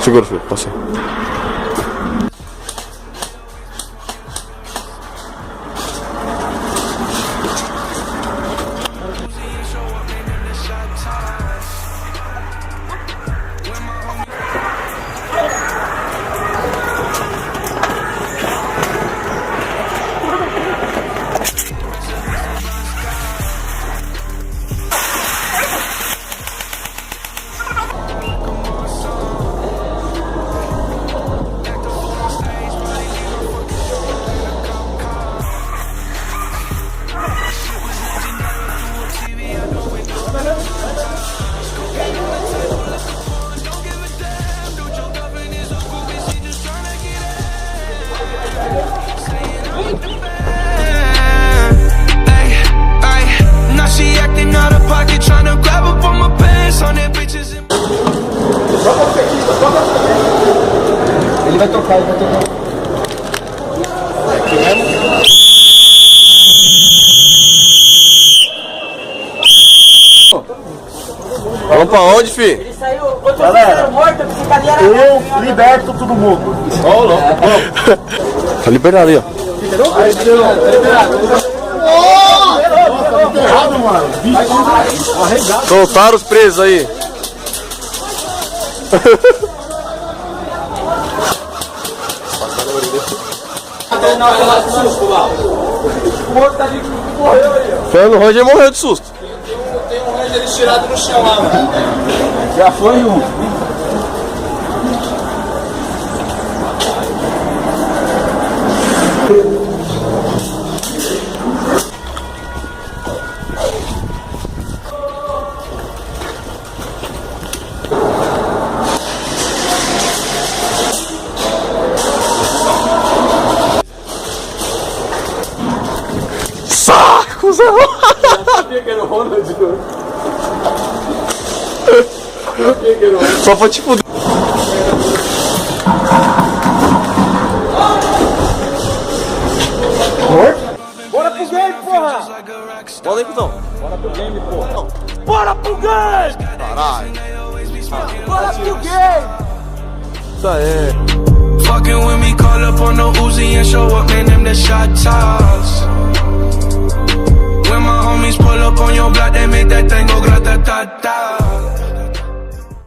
Segura, filho, passei. Ele vai tocar, ele vai tocar. Vamos pra onde, fi? Ele saiu, outro saiu morto, esse cadeira. Eu liberto todo mundo. Ó, louco. Tá liberado aí, ó. Liberou? Tá liberado. Tá enterrado, mano. Arregado. Soltaram os presos aí. O outro tá de que morreu aí, ó. Fernando Roger morreu de susto. Tem um Ranger estirado no chão lá, mano. Já foi um. Sacos! Eu sabia que era o Ronald. Só pra te fuder. Bora pro game, porra! Bola aí, cuzão. Bora pro game, porra! Bora pro game! Caralho. Bora pro game! Isso aí. Fucking with me, call up on the Uzi and show up, man, them the shot toss. When my homies pull up on your block, they make that thing go grata-ta-ta.